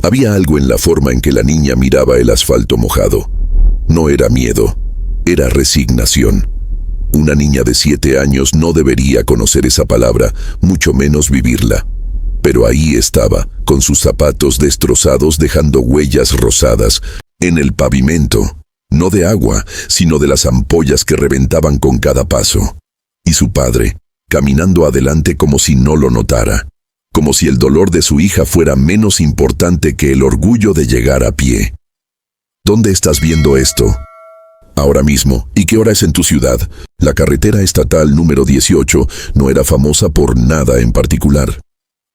Había algo en la forma en que la niña miraba el asfalto mojado. No era miedo, era resignación. Una niña de 7 años no debería conocer esa palabra, mucho menos vivirla. Pero ahí estaba, con sus zapatos destrozados dejando huellas rosadas en el pavimento, no de agua, sino de las ampollas que reventaban con cada paso. Y su padre, caminando adelante como si no lo notara, como si el dolor de su hija fuera menos importante que el orgullo de llegar a pie. ¿Dónde estás viendo esto? Ahora mismo. ¿Y qué hora es en tu ciudad? La carretera estatal número 18 no era famosa por nada en particular.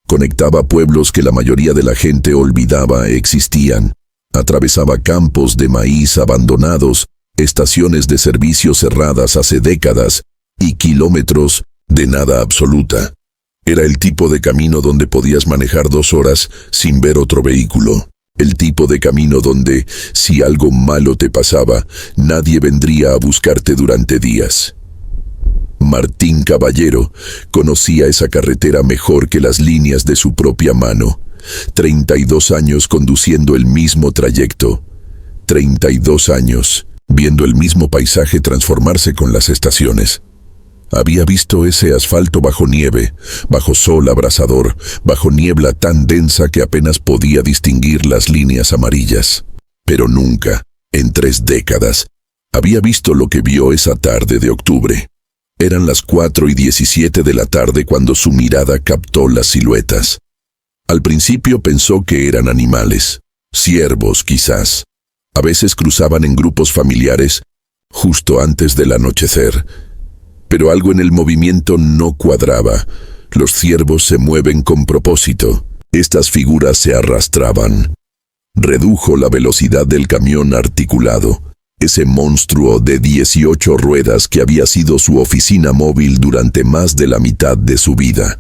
Conectaba pueblos que la mayoría de la gente olvidaba existían. Atravesaba campos de maíz abandonados, estaciones de servicio cerradas hace décadas y kilómetros de nada absoluta. Era el tipo de camino donde podías manejar 2 horas sin ver otro vehículo. El tipo de camino donde, si algo malo te pasaba, nadie vendría a buscarte durante días. Martín Caballero conocía esa carretera mejor que las líneas de su propia mano. 32 años conduciendo el mismo trayecto. 32 años viendo el mismo paisaje transformarse con las estaciones. Había visto ese asfalto bajo nieve, bajo sol abrasador, bajo niebla tan densa que apenas podía distinguir las líneas amarillas. Pero nunca, en 3 décadas, había visto lo que vio esa tarde de octubre. Eran las 4:17 de la tarde cuando su mirada captó las siluetas. Al principio pensó que eran animales, ciervos quizás. A veces cruzaban en grupos familiares, justo antes del anochecer. Pero algo en el movimiento no cuadraba. Los ciervos se mueven con propósito. Estas figuras se arrastraban. Redujo la velocidad del camión articulado, ese monstruo de 18 ruedas que había sido su oficina móvil durante más de la mitad de su vida.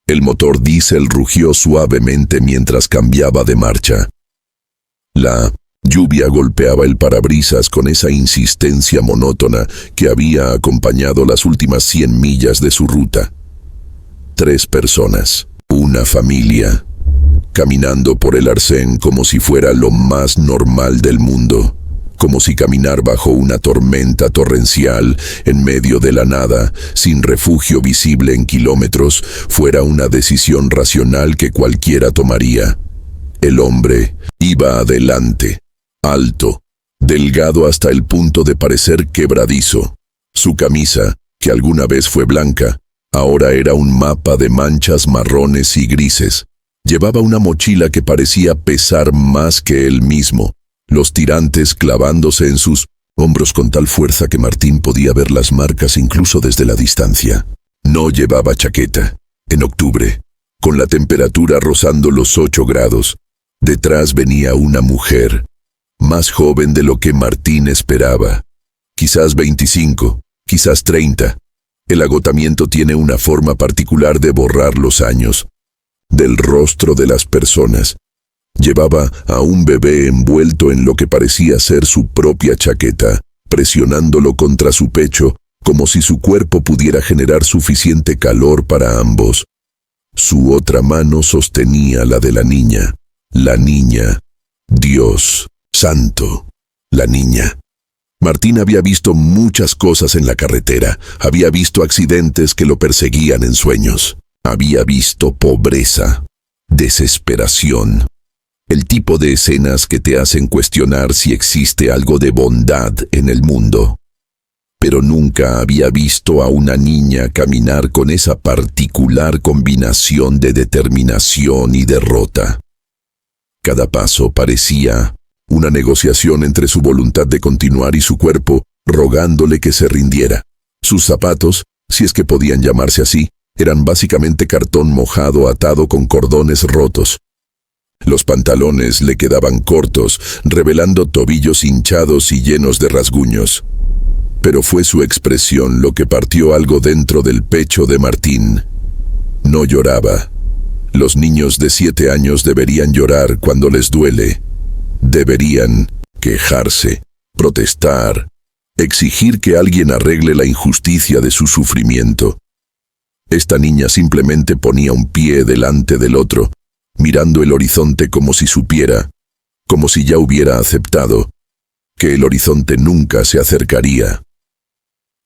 El motor diésel rugió suavemente mientras cambiaba de marcha. La lluvia golpeaba el parabrisas con esa insistencia monótona que había acompañado las últimas 100 millas de su ruta. 3 personas, una familia, caminando por el arcén como si fuera lo más normal del mundo, como si caminar bajo una tormenta torrencial en medio de la nada, sin refugio visible en kilómetros, fuera una decisión racional que cualquiera tomaría. El hombre iba adelante, alto, delgado hasta el punto de parecer quebradizo. Su camisa, que alguna vez fue blanca, ahora era un mapa de manchas marrones y grises. Llevaba una mochila que parecía pesar más que él mismo, los tirantes clavándose en sus hombros con tal fuerza que Martín podía ver las marcas incluso desde la distancia. No llevaba chaqueta. En octubre, con la temperatura rozando los 8 grados, detrás venía una mujer, más joven de lo que Martín esperaba. Quizás 25, quizás 30. El agotamiento tiene una forma particular de borrar los años del rostro de las personas. Llevaba a un bebé envuelto en lo que parecía ser su propia chaqueta, presionándolo contra su pecho, como si su cuerpo pudiera generar suficiente calor para ambos. Su otra mano sostenía la de la niña. La niña. Dios santo. La niña. Martín había visto muchas cosas en la carretera. Había visto accidentes que lo perseguían en sueños. Había visto pobreza, desesperación. El tipo de escenas que te hacen cuestionar si existe algo de bondad en el mundo. Pero nunca había visto a una niña caminar con esa particular combinación de determinación y derrota. Cada paso parecía una negociación entre su voluntad de continuar y su cuerpo, rogándole que se rindiera. Sus zapatos, si es que podían llamarse así, eran básicamente cartón mojado atado con cordones rotos. Los pantalones le quedaban cortos, revelando tobillos hinchados y llenos de rasguños. Pero fue su expresión lo que partió algo dentro del pecho de Martín. No lloraba. Los niños de 7 años deberían llorar cuando les duele. Deberían quejarse, protestar, exigir que alguien arregle la injusticia de su sufrimiento. Esta niña simplemente ponía un pie delante del otro, mirando el horizonte como si supiera, como si ya hubiera aceptado, que el horizonte nunca se acercaría.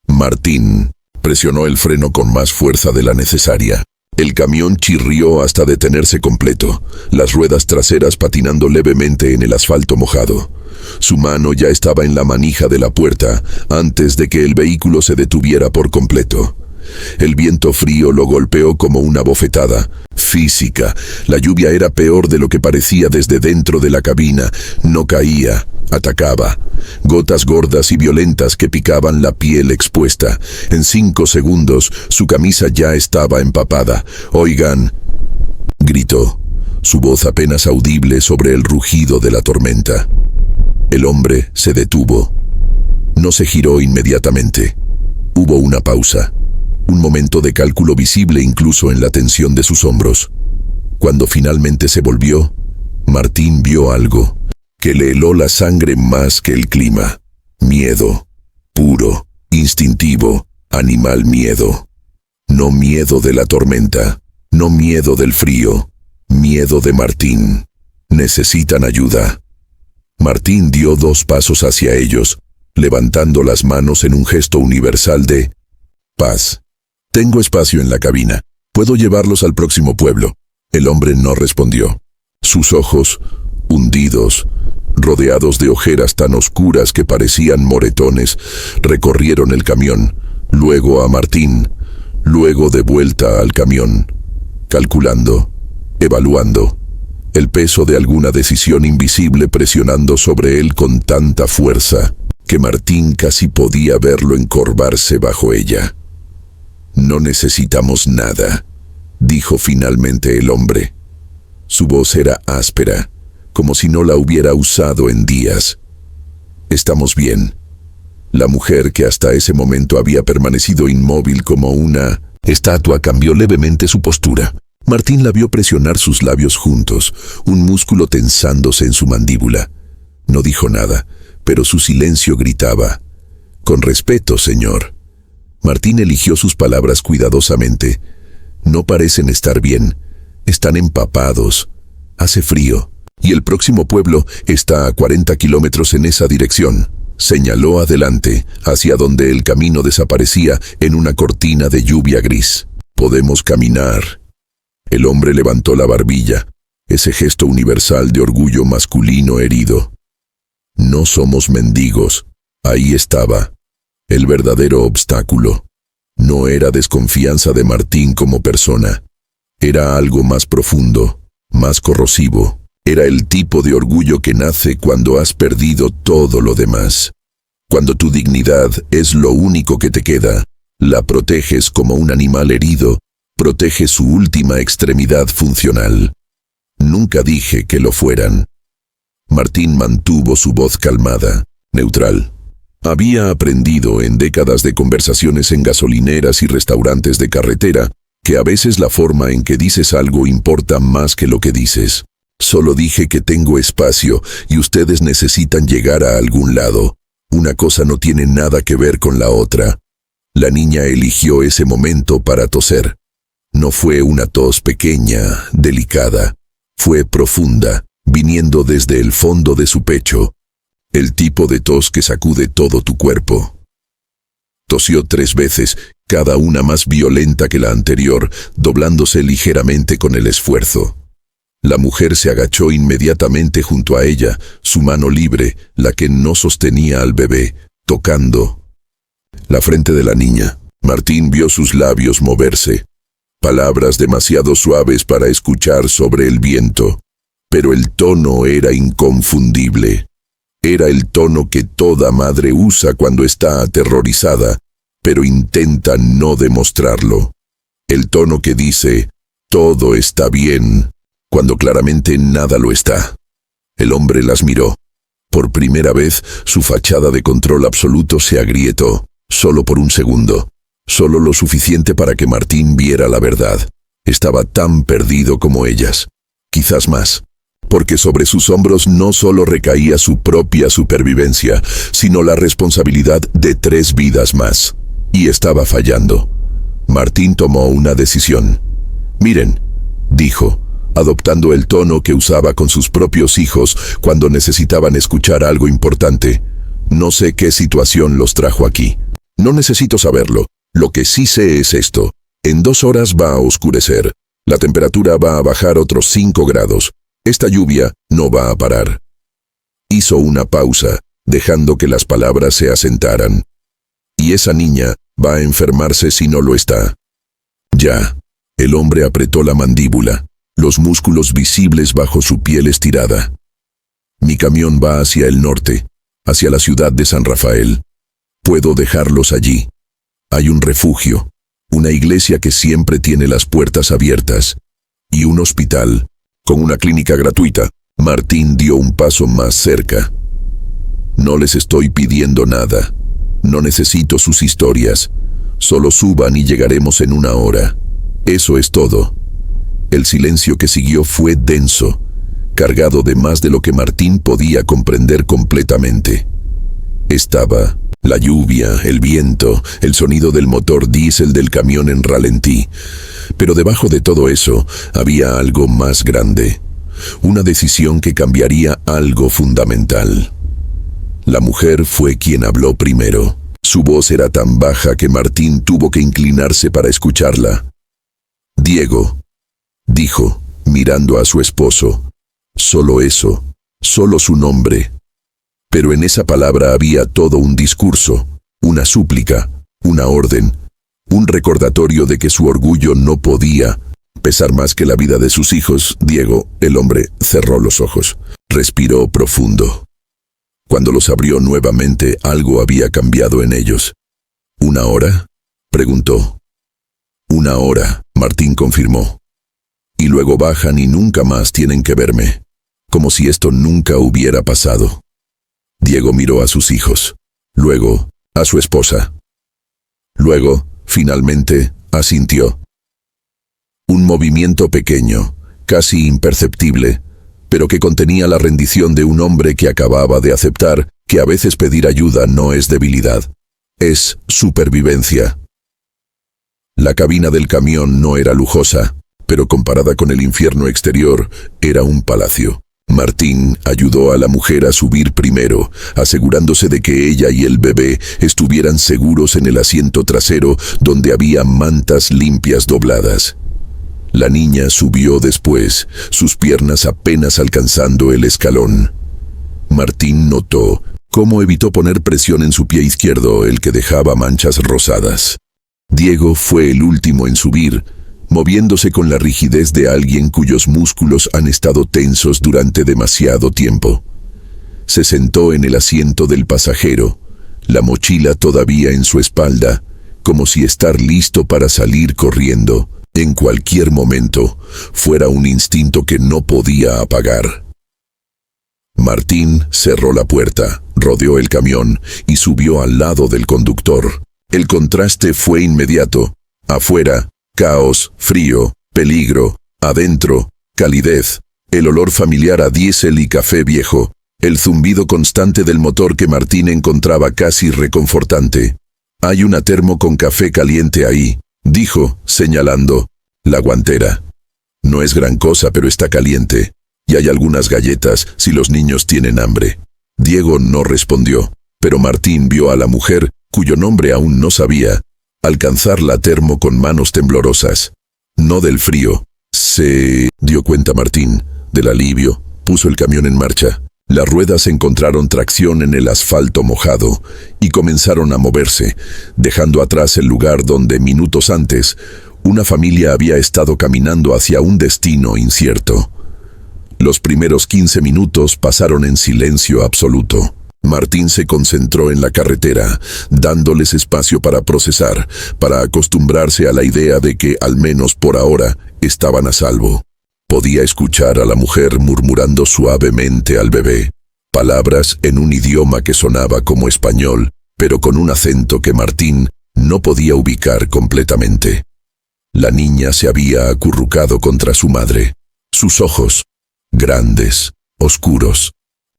Martín presionó el freno con más fuerza de la necesaria. El camión chirrió hasta detenerse completo, las ruedas traseras patinando levemente en el asfalto mojado. Su mano ya estaba en la manija de la puerta antes de que el vehículo se detuviera por completo. El viento frío lo golpeó como una bofetada física. La lluvia era peor de lo que parecía desde dentro de la cabina. No caía, atacaba. Gotas gordas y violentas que picaban la piel expuesta. En 5 segundos, su camisa ya estaba empapada. «Oigan», gritó, su voz apenas audible sobre el rugido de la tormenta. El hombre se detuvo. No se giró inmediatamente. Hubo una pausa. Un momento de cálculo visible incluso en la tensión de sus hombros. Cuando finalmente se volvió, Martín vio algo que le heló la sangre más que el clima. Miedo, puro, instintivo, animal miedo. No miedo de la tormenta, no miedo del frío, miedo de Martín. Necesitan ayuda. Martín dio 2 pasos hacia ellos, levantando las manos en un gesto universal de paz. «Tengo espacio en la cabina. Puedo llevarlos al próximo pueblo». El hombre no respondió. Sus ojos, hundidos, rodeados de ojeras tan oscuras que parecían moretones, recorrieron el camión, luego a Martín, luego de vuelta al camión, calculando, evaluando, el peso de alguna decisión invisible presionando sobre él con tanta fuerza que Martín casi podía verlo encorvarse bajo ella. «No necesitamos nada», dijo finalmente el hombre. Su voz era áspera, como si no la hubiera usado en días. «Estamos bien». La mujer, que hasta ese momento había permanecido inmóvil como una estatua, cambió levemente su postura. Martín la vio presionar sus labios juntos, un músculo tensándose en su mandíbula. No dijo nada, pero su silencio gritaba: «Con respeto, señor». Martín eligió sus palabras cuidadosamente. «No parecen estar bien. Están empapados. Hace frío. Y el próximo pueblo está a 40 kilómetros en esa dirección». Señaló adelante, hacia donde el camino desaparecía en una cortina de lluvia gris. «Podemos caminar». El hombre levantó la barbilla, ese gesto universal de orgullo masculino herido. «No somos mendigos». Ahí estaba el verdadero obstáculo. No era desconfianza de Martín como persona. Era algo más profundo, más corrosivo. Era el tipo de orgullo que nace cuando has perdido todo lo demás. Cuando tu dignidad es lo único que te queda, la proteges como un animal herido, protege su última extremidad funcional. Nunca dije que lo fueran. Martín mantuvo su voz calmada, neutral. Había aprendido en décadas de conversaciones en gasolineras y restaurantes de carretera que a veces la forma en que dices algo importa más que lo que dices. Solo dije que tengo espacio y ustedes necesitan llegar a algún lado. Una cosa no tiene nada que ver con la otra. La niña eligió ese momento para toser. No fue una tos pequeña, delicada. Fue profunda, viniendo desde el fondo de su pecho. El tipo de tos que sacude todo tu cuerpo. Tosió 3 veces, cada una más violenta que la anterior, doblándose ligeramente con el esfuerzo. La mujer se agachó inmediatamente junto a ella, su mano libre, la que no sostenía al bebé, tocando la frente de la niña. Martín vio sus labios moverse. Palabras demasiado suaves para escuchar sobre el viento, pero el tono era inconfundible. Era el tono que toda madre usa cuando está aterrorizada, pero intenta no demostrarlo. El tono que dice, «todo está bien», cuando claramente nada lo está. El hombre las miró. Por primera vez, su fachada de control absoluto se agrietó, solo por un segundo. Solo lo suficiente para que Martín viera la verdad. Estaba tan perdido como ellas. Quizás más. Porque sobre sus hombros no solo recaía su propia supervivencia, sino la responsabilidad de 3 vidas más. Y estaba fallando. Martín tomó una decisión. «Miren», dijo, adoptando el tono que usaba con sus propios hijos cuando necesitaban escuchar algo importante. No sé qué situación los trajo aquí. No necesito saberlo. Lo que sí sé es esto. En 2 horas va a oscurecer. La temperatura va a bajar otros 5 grados. Esta lluvia no va a parar. Hizo una pausa, dejando que las palabras se asentaran. Y esa niña va a enfermarse si no lo está. Ya. El hombre apretó la mandíbula, los músculos visibles bajo su piel estirada. Mi camión va hacia el norte, hacia la ciudad de San Rafael. Puedo dejarlos allí. Hay un refugio, una iglesia que siempre tiene las puertas abiertas, y un hospital, con una clínica gratuita. Martín dio un paso más cerca. No les estoy pidiendo nada. No necesito sus historias. Solo suban y llegaremos en 1 hora. Eso es todo. El silencio que siguió fue denso, cargado de más de lo que Martín podía comprender completamente. Estaba la lluvia, el viento, el sonido del motor diésel del camión en ralentí. Pero debajo de todo eso había algo más grande. Una decisión que cambiaría algo fundamental. La mujer fue quien habló primero. Su voz era tan baja que Martín tuvo que inclinarse para escucharla. Diego, dijo, mirando a su esposo. Solo eso, solo su nombre. Pero en esa palabra había todo un discurso, una súplica, una orden, un recordatorio de que su orgullo no podía pesar más que la vida de sus hijos. Diego, el hombre, cerró los ojos. Respiró profundo. Cuando los abrió nuevamente, algo había cambiado en ellos. ¿1 hora? Preguntó. 1 hora, Martín confirmó. Y luego bajan y nunca más tienen que verme. Como si esto nunca hubiera pasado. Diego miró a sus hijos. Luego, a su esposa. Luego, finalmente, asintió. Un movimiento pequeño, casi imperceptible, pero que contenía la rendición de un hombre que acababa de aceptar que a veces pedir ayuda no es debilidad, es supervivencia. La cabina del camión no era lujosa, pero comparada con el infierno exterior, era un palacio. Martín ayudó a la mujer a subir primero, asegurándose de que ella y el bebé estuvieran seguros en el asiento trasero donde había mantas limpias dobladas. La niña subió después, sus piernas apenas alcanzando el escalón. Martín notó cómo evitó poner presión en su pie izquierdo, el que dejaba manchas rosadas. Diego fue el último en subir, moviéndose con la rigidez de alguien cuyos músculos han estado tensos durante demasiado tiempo. Se sentó en el asiento del pasajero, la mochila todavía en su espalda, como si estar listo para salir corriendo, en cualquier momento, fuera un instinto que no podía apagar. Martín cerró la puerta, rodeó el camión y subió al lado del conductor. El contraste fue inmediato. Afuera, caos, frío, peligro. Adentro, calidez. El olor familiar a diésel y café viejo. El zumbido constante del motor que Martín encontraba casi reconfortante. «Hay una termo con café caliente ahí», dijo, señalando la guantera. «No es gran cosa, pero está caliente. Y hay algunas galletas si los niños tienen hambre». Diego no respondió, pero Martín vio a la mujer, cuyo nombre aún no sabía, alcanzar la termo con manos temblorosas. No del frío. Se dio cuenta Martín, del alivio, puso el camión en marcha. Las ruedas encontraron tracción en el asfalto mojado y comenzaron a moverse, dejando atrás el lugar donde minutos antes una familia había estado caminando hacia un destino incierto. Los primeros 15 minutos pasaron en silencio absoluto. Martín se concentró en la carretera, dándoles espacio para procesar, para acostumbrarse a la idea de que, al menos por ahora, estaban a salvo. Podía escuchar a la mujer murmurando suavemente al bebé, palabras en un idioma que sonaba como español, pero con un acento que Martín no podía ubicar completamente. La niña se había acurrucado contra su madre. Sus ojos, grandes, oscuros,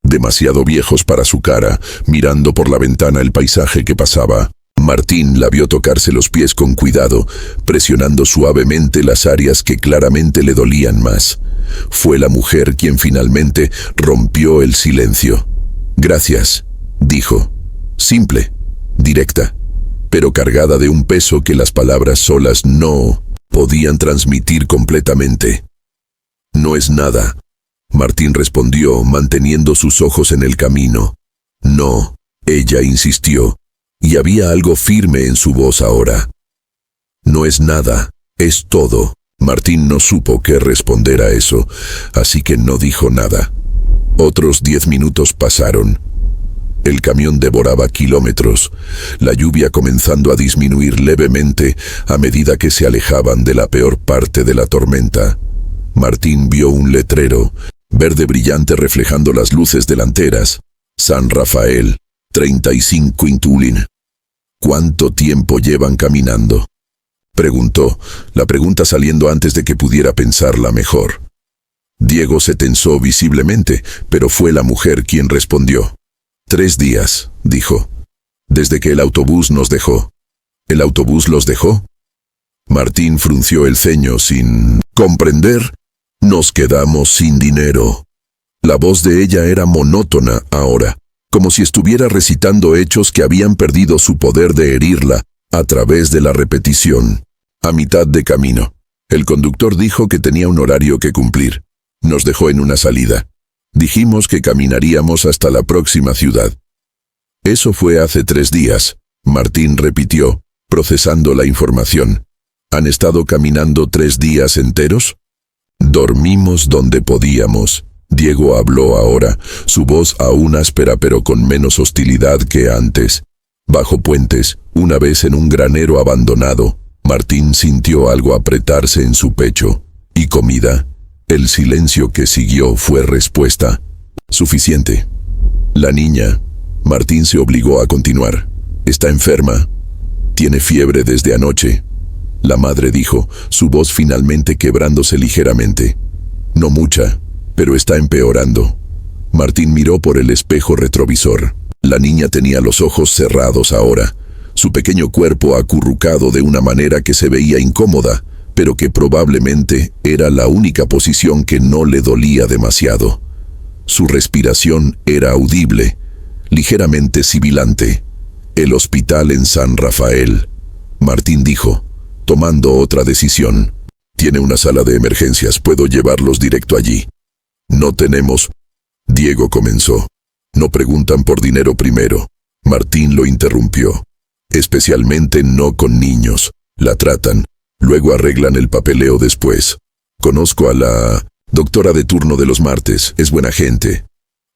demasiado viejos para su cara, mirando por la ventana el paisaje que pasaba. Martín la vio tocarse los pies con cuidado, presionando suavemente las áreas que claramente le dolían más. Fue la mujer quien finalmente rompió el silencio. «Gracias», dijo. Simple, directa, pero cargada de un peso que las palabras solas no podían transmitir completamente. «No es nada», Martín respondió, manteniendo sus ojos en el camino. «No», ella insistió, y había algo firme en su voz ahora. «No es nada, es todo». Martín no supo qué responder a eso, así que no dijo nada. Otros 10 minutos pasaron. El camión devoraba kilómetros, la lluvia comenzando a disminuir levemente a medida que se alejaban de la peor parte de la tormenta. Martín vio un letrero, verde brillante reflejando las luces delanteras. San Rafael, 35 Intulin. «¿Cuánto tiempo llevan caminando?», preguntó, la pregunta saliendo antes de que pudiera pensarla mejor. Diego se tensó visiblemente, pero fue la mujer quien respondió. 3 días, dijo. «Desde que el autobús nos dejó». «¿El autobús los dejó?». Martín frunció el ceño sin comprender. «Nos quedamos sin dinero». La voz de ella era monótona ahora, como si estuviera recitando hechos que habían perdido su poder de herirla a través de la repetición. A mitad de camino, el conductor dijo que tenía un horario que cumplir. Nos dejó en una salida. Dijimos que caminaríamos hasta la próxima ciudad. «Eso fue hace 3 días», Martín repitió, procesando la información. «¿Han estado caminando 3 días enteros?». «Dormimos donde podíamos». Diego habló ahora, su voz aún áspera pero con menos hostilidad que antes. «Bajo puentes, una vez en un granero abandonado». Martín sintió algo apretarse en su pecho. «¿Y comida?». El silencio que siguió fue respuesta. «Suficiente». «La niña». Martín se obligó a continuar. «Está enferma. Tiene fiebre desde anoche». La madre dijo, su voz finalmente quebrándose ligeramente. «No mucha, pero está empeorando». Martín miró por el espejo retrovisor. La niña tenía los ojos cerrados ahora, su pequeño cuerpo acurrucado de una manera que se veía incómoda, pero que probablemente era la única posición que no le dolía demasiado. Su respiración era audible, ligeramente sibilante. «El hospital en San Rafael», Martín dijo, tomando otra decisión. «Tiene una sala de emergencias, puedo llevarlos directo allí». «No tenemos», Diego comenzó. «No preguntan por dinero primero». Martín lo interrumpió. «Especialmente no con niños. La tratan. Luego arreglan el papeleo después. Conozco a la doctora de turno de los martes, es buena gente».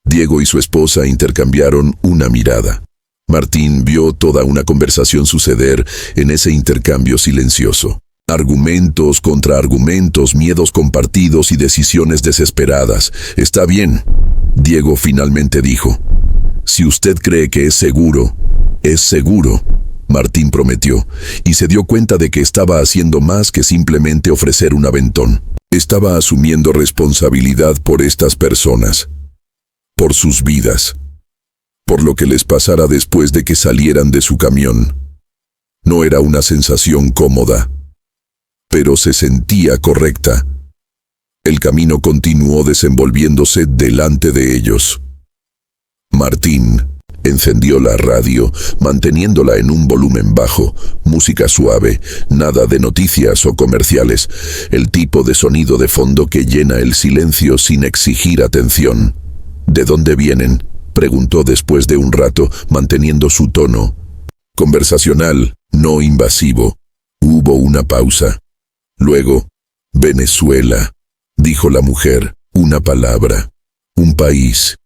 Diego y su esposa intercambiaron una mirada. Martín vio toda una conversación suceder en ese intercambio silencioso. Argumentos contra argumentos, miedos compartidos y decisiones desesperadas. «Está bien», Diego finalmente dijo. «Si usted cree que es seguro, es seguro», Martín prometió, y se dio cuenta de que estaba haciendo más que simplemente ofrecer un aventón. Estaba asumiendo responsabilidad por estas personas, por sus vidas, por lo que les pasara después de que salieran de su camión. No era una sensación cómoda, pero se sentía correcta. El camino continuó desenvolviéndose delante de ellos. Martín encendió la radio, manteniéndola en un volumen bajo, música suave, nada de noticias o comerciales, el tipo de sonido de fondo que llena el silencio sin exigir atención. «¿De dónde vienen?», preguntó después de un rato, manteniendo su tono conversacional, no invasivo. Hubo una pausa. Luego, «Venezuela», dijo la mujer, una palabra, un país.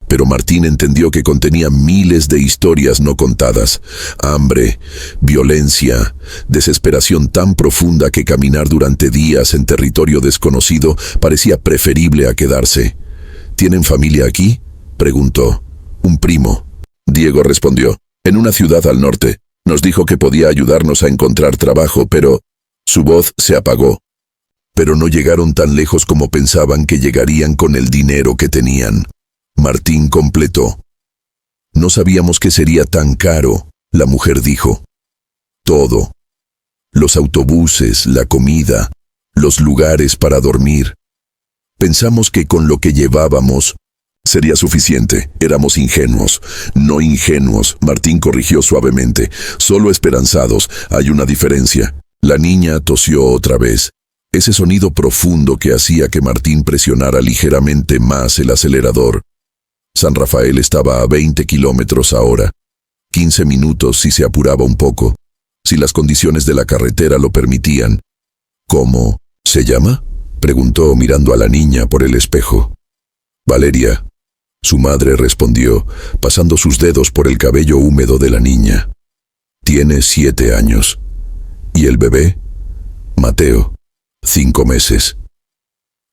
Pero Martín entendió que contenía miles de historias no contadas, hambre, violencia, desesperación tan profunda que caminar durante días en territorio desconocido parecía preferible a quedarse. «¿Tienen familia aquí?», preguntó. «Un primo», Diego respondió, «en una ciudad al norte. Nos dijo que podía ayudarnos a encontrar trabajo, pero…». Su voz se apagó. «Pero no llegaron tan lejos como pensaban que llegarían con el dinero que tenían», Martín completó. «No sabíamos que sería tan caro», la mujer dijo. «Todo. Los autobuses, la comida, los lugares para dormir. Pensamos que con lo que llevábamos sería suficiente. Éramos ingenuos. No ingenuos, Martín corrigió suavemente. Solo esperanzados. Hay una diferencia. La niña tosió otra vez. Ese sonido profundo que hacía que Martín presionara ligeramente más el acelerador. San Rafael estaba a 20 kilómetros hora. 15 minutos si se apuraba un poco, si las condiciones de la carretera lo permitían. ¿Cómo se llama?, preguntó mirando a la niña por el espejo. Valeria. Su madre respondió, pasando sus dedos por el cabello húmedo de la niña. Tiene 7 años. ¿Y el bebé? Mateo. 5 meses.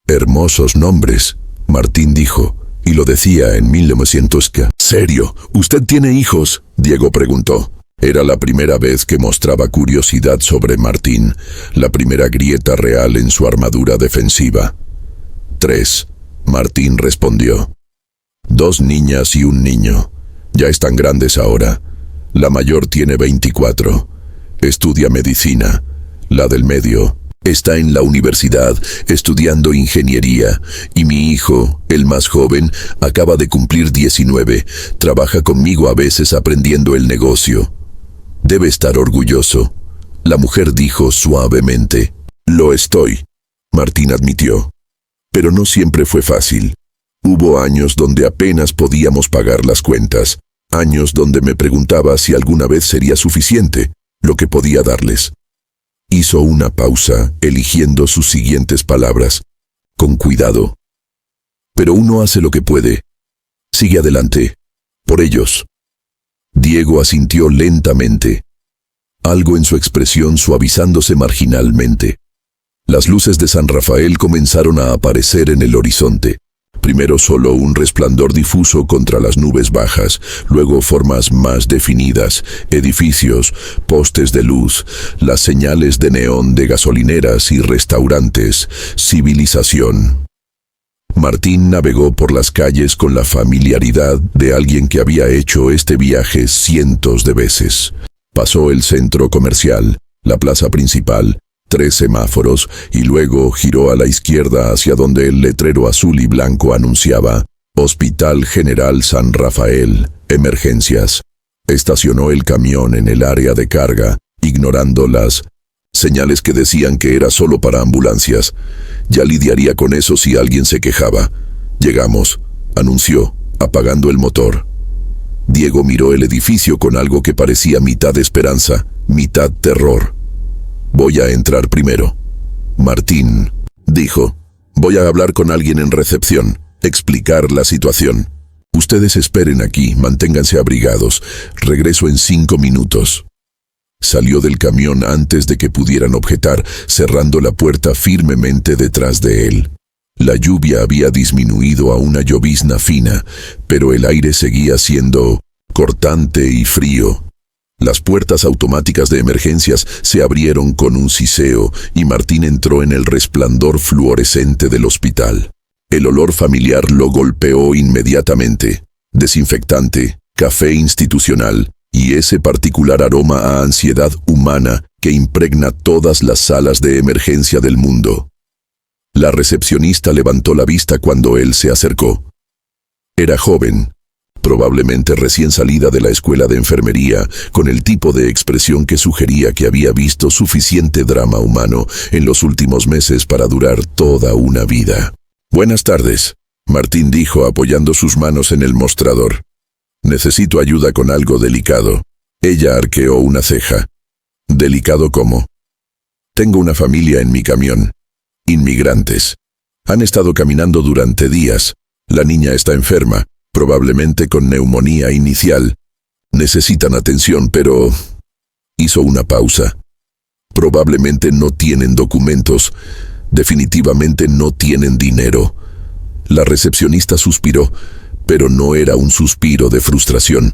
Hermosos nombres, Martín dijo, y lo decía en 1900. ¿Serio? ¿Usted tiene hijos?, Diego preguntó. Era la primera vez que mostraba curiosidad sobre Martín, la primera grieta real en su armadura defensiva. 3, Martín respondió. 2 niñas y un niño. Ya están grandes ahora. La mayor tiene 24. Estudia medicina. La del medio está en la universidad estudiando ingeniería, y mi hijo, el más joven, acaba de cumplir 19. Trabaja conmigo a veces aprendiendo el negocio. Debe estar orgulloso. La mujer dijo suavemente. Lo estoy, Martín admitió. Pero no siempre fue fácil. Hubo años donde apenas podíamos pagar las cuentas. Años donde me preguntaba si alguna vez sería suficiente lo que podía darles. Hizo una pausa, eligiendo sus siguientes palabras. Con cuidado. Pero uno hace lo que puede. Sigue adelante. Por ellos. Diego asintió lentamente. Algo en su expresión suavizándose marginalmente. Las luces de San Rafael comenzaron a aparecer en el horizonte. Primero solo un resplandor difuso contra las nubes bajas, luego formas más definidas, edificios, postes de luz, las señales de neón de gasolineras y restaurantes, civilización. Martín navegó por las calles con la familiaridad de alguien que había hecho este viaje cientos de veces. Pasó el centro comercial, la plaza principal, 3 semáforos, y luego giró a la izquierda hacia donde el letrero azul y blanco anunciaba Hospital General San Rafael, emergencias. Estacionó el camión en el área de carga, ignorando las señales que decían que era solo para ambulancias. Ya lidiaría con eso si alguien se quejaba. Llegamos, anunció, apagando el motor. Diego miró el edificio con algo que parecía mitad esperanza, mitad terror. Voy a entrar primero. Martín, dijo, voy a hablar con alguien en recepción, explicar la situación. Ustedes esperen aquí, manténganse abrigados. Regreso en 5 minutos. Salió del camión antes de que pudieran objetar, cerrando la puerta firmemente detrás de él. La lluvia había disminuido a una llovizna fina, pero el aire seguía siendo cortante y frío. Las puertas automáticas de emergencias se abrieron con un siseo y Martín entró en el resplandor fluorescente del hospital. El olor familiar lo golpeó inmediatamente. Desinfectante, café institucional y ese particular aroma a ansiedad humana que impregna todas las salas de emergencia del mundo. La recepcionista levantó la vista cuando él se acercó. Era joven, probablemente recién salida de la escuela de enfermería, con el tipo de expresión que sugería que había visto suficiente drama humano en los últimos meses para durar toda una vida. Buenas tardes, Martín dijo apoyando sus manos en el mostrador. Necesito ayuda con algo delicado. Ella arqueó una ceja. ¿Delicado cómo? Tengo una familia en mi camión. Inmigrantes. Han estado caminando durante días. La niña está enferma, probablemente con neumonía inicial. Necesitan atención, pero... Hizo una pausa. Probablemente no tienen documentos. Definitivamente no tienen dinero. La recepcionista suspiró, pero no era un suspiro de frustración.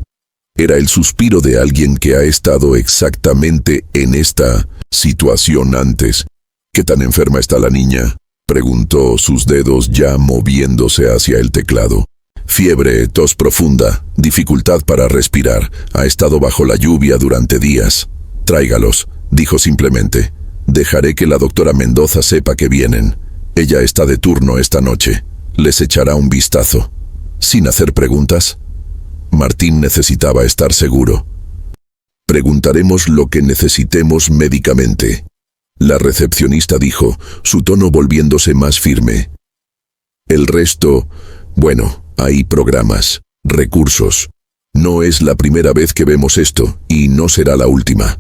Era el suspiro de alguien que ha estado exactamente en esta situación antes. ¿Qué tan enferma está la niña?, preguntó, sus dedos ya moviéndose hacia el teclado. Fiebre, tos profunda, dificultad para respirar. Ha estado bajo la lluvia durante días. Tráigalos, dijo simplemente. Dejaré que la doctora Mendoza sepa que vienen. Ella está de turno esta noche. Les echará un vistazo. Sin hacer preguntas, Martín necesitaba estar seguro. Preguntaremos lo que necesitemos médicamente. La recepcionista dijo, su tono volviéndose más firme. El resto, bueno, hay programas, recursos. No es la primera vez que vemos esto, y no será la última.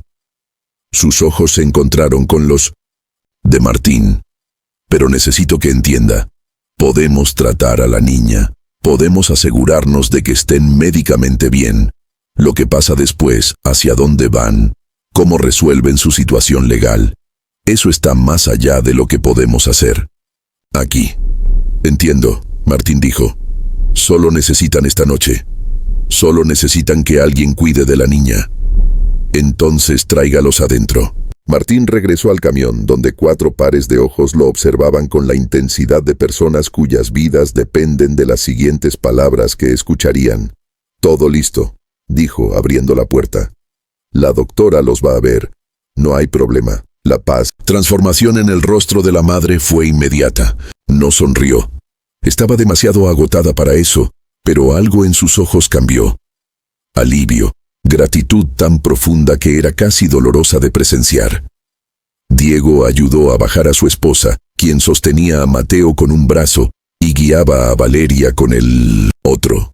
Sus ojos se encontraron con los de Martín. Pero necesito que entienda. Podemos tratar a la niña. Podemos asegurarnos de que estén médicamente bien. Lo que pasa después, hacia dónde van, cómo resuelven su situación legal. Eso está más allá de lo que podemos hacer. Aquí. Entiendo, Martín dijo. Solo necesitan esta noche. Solo necesitan que alguien cuide de la niña. Entonces tráigalos adentro. Martín regresó al camión, donde 4 pares de ojos lo observaban con la intensidad de personas cuyas vidas dependen de las siguientes palabras que escucharían. Todo listo, dijo, abriendo la puerta. La doctora los va a ver. No hay problema. La paz. Transformación en el rostro de la madre fue inmediata. No sonrió. Estaba demasiado agotada para eso, pero algo en sus ojos cambió. Alivio. Gratitud tan profunda que era casi dolorosa de presenciar. Diego ayudó a bajar a su esposa, quien sostenía a Mateo con un brazo y guiaba a Valeria con el otro.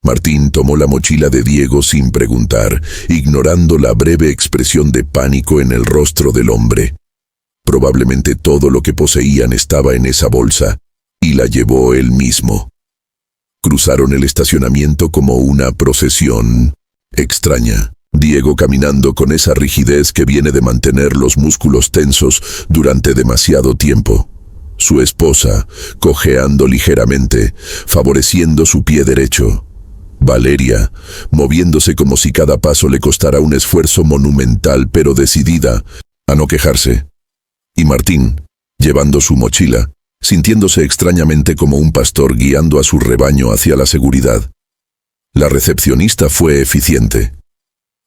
Martín tomó la mochila de Diego sin preguntar, ignorando la breve expresión de pánico en el rostro del hombre. Probablemente todo lo que poseían estaba en esa bolsa, y la llevó él mismo. Cruzaron el estacionamiento como una procesión extraña. Diego caminando con esa rigidez que viene de mantener los músculos tensos durante demasiado tiempo. Su esposa, cojeando ligeramente, favoreciendo su pie derecho. Valeria, moviéndose como si cada paso le costara un esfuerzo monumental pero decidida a no quejarse. Y Martín, llevando su mochila, sintiéndose extrañamente como un pastor guiando a su rebaño hacia la seguridad. La recepcionista fue eficiente.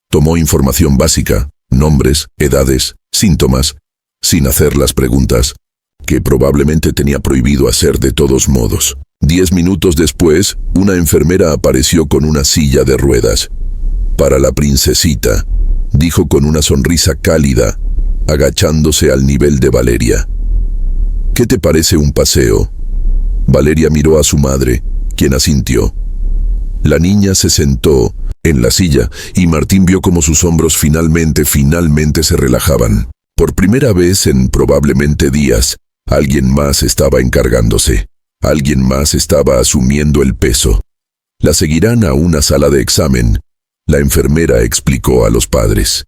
Tomó información básica, nombres, edades, síntomas, sin hacer las preguntas, que probablemente tenía prohibido hacer de todos modos. 10 minutos después, una enfermera apareció con una silla de ruedas. Para la princesita, dijo con una sonrisa cálida, agachándose al nivel de Valeria. ¿Qué te parece un paseo? Valeria miró a su madre, quien asintió. La niña se sentó en la silla y Martín vio cómo sus hombros finalmente se relajaban. Por primera vez en probablemente días, alguien más estaba encargándose. Alguien más estaba asumiendo el peso. La seguirán a una sala de examen, la enfermera explicó a los padres.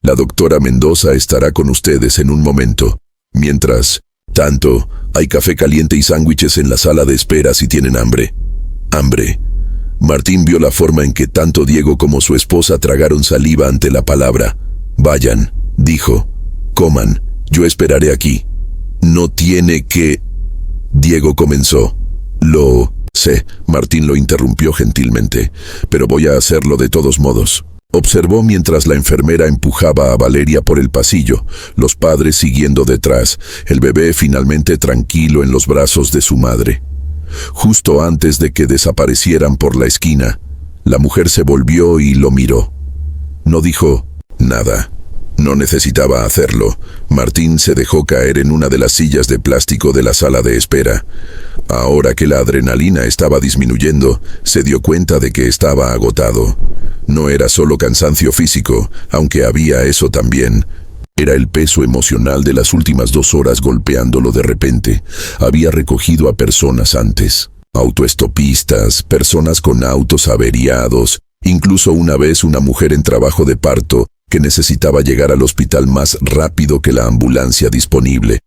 La doctora Mendoza estará con ustedes en un momento. Mientras tanto, hay café caliente y sándwiches en la sala de espera si tienen hambre. Hambre. Martín vio la forma en que tanto Diego como su esposa tragaron saliva ante la palabra. Vayan, dijo. Coman, yo esperaré aquí. No tiene que... Diego comenzó. Lo sé, Martín lo interrumpió gentilmente, pero voy a hacerlo de todos modos. Observó mientras la enfermera empujaba a Valeria por el pasillo, los padres siguiendo detrás, el bebé finalmente tranquilo en los brazos de su madre. Justo antes de que desaparecieran por la esquina, la mujer se volvió y lo miró. No dijo nada. No necesitaba hacerlo. Martín se dejó caer en una de las sillas de plástico de la sala de espera. Ahora que la adrenalina estaba disminuyendo, se dio cuenta de que estaba agotado. No era solo cansancio físico, aunque había eso también. Era el peso emocional de las últimas 2 horas golpeándolo de repente. Había recogido a personas antes. Autoestopistas, personas con autos averiados, incluso una vez una mujer en trabajo de parto, que necesitaba llegar al hospital más rápido que la ambulancia disponible.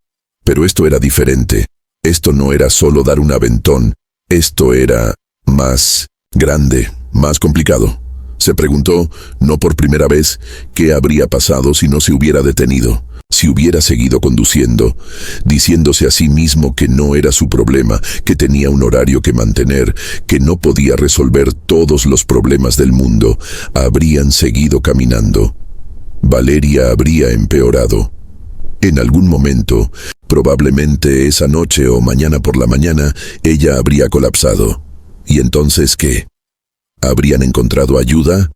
Pero esto era diferente. Esto no era solo dar un aventón. Esto era más grande, más complicado. Se preguntó, no por primera vez, qué habría pasado si no se hubiera detenido, si hubiera seguido conduciendo, diciéndose a sí mismo que no era su problema, que tenía un horario que mantener, que no podía resolver todos los problemas del mundo. Habrían seguido caminando. Valeria habría empeorado. En algún momento, Probablemente esa noche o mañana por la mañana ella habría colapsado. ¿Y entonces qué? ¿Habrían encontrado ayuda?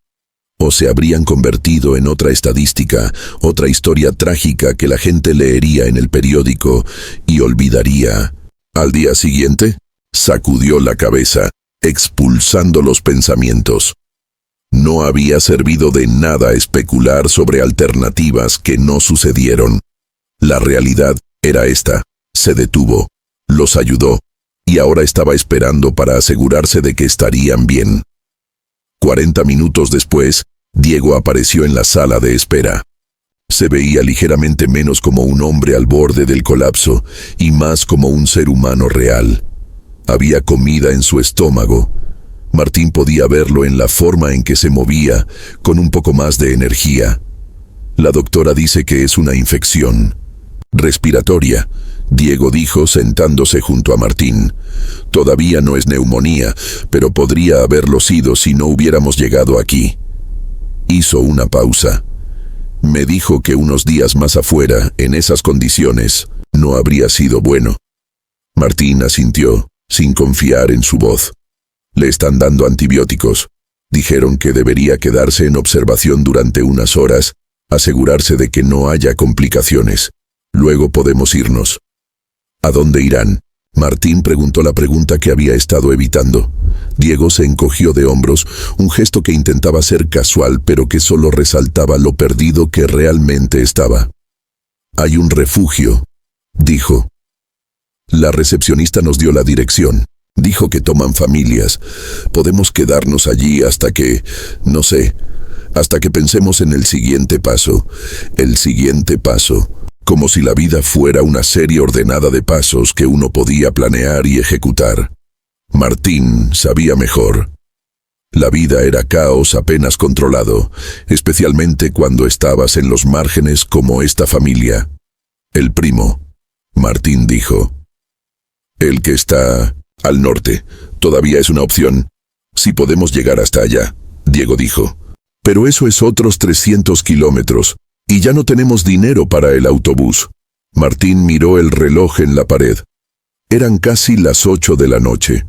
¿O se habrían convertido en otra estadística, otra historia trágica que la gente leería en el periódico y olvidaría? Al día siguiente, sacudió la cabeza, expulsando los pensamientos. No había servido de nada especular sobre alternativas que no sucedieron. La realidad era esta. Se detuvo, los ayudó, y ahora estaba esperando para asegurarse de que estarían bien. 40 minutos después, Diego apareció en la sala de espera. Se veía ligeramente menos como un hombre al borde del colapso y más como un ser humano real. Había comida en su estómago. Martín podía verlo en la forma en que se movía, con un poco más de energía. La doctora dice que es una infección respiratoria, Diego dijo sentándose junto a Martín. Todavía no es neumonía, pero podría haberlo sido si no hubiéramos llegado aquí. Hizo una pausa. Me dijo que unos días más afuera, en esas condiciones, no habría sido bueno. Martín asintió, sin confiar en su voz. Le están dando antibióticos. Dijeron que debería quedarse en observación durante unas horas, asegurarse de que no haya complicaciones. Luego podemos irnos. ¿A dónde irán? Martín preguntó la pregunta que había estado evitando. Diego se encogió de hombros, un gesto que intentaba ser casual, pero que solo resaltaba lo perdido que realmente estaba. Hay un refugio, dijo. La recepcionista nos dio la dirección. Dijo que toman familias. Podemos quedarnos allí hasta que, no sé, hasta que pensemos en el siguiente paso. El siguiente paso. Como si la vida fuera una serie ordenada de pasos que uno podía planear y ejecutar. Martín sabía mejor. La vida era caos apenas controlado, especialmente cuando estabas en los márgenes como esta familia. El primo, Martín dijo. El que está al norte, todavía es una opción. Si podemos llegar hasta allá, Diego dijo. Pero eso es otros 300 kilómetros. Y ya no tenemos dinero para el autobús. Martín miró el reloj en la pared. Eran casi las 8 de la noche.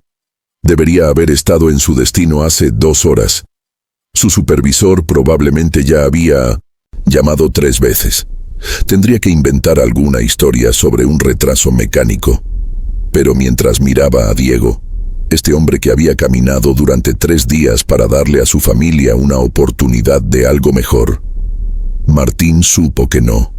Debería haber estado en su destino hace 2 horas. Su supervisor probablemente ya había llamado 3 veces. Tendría que inventar alguna historia sobre un retraso mecánico. Pero mientras miraba a Diego, este hombre que había caminado durante 3 días para darle a su familia una oportunidad de algo mejor, Martín supo que no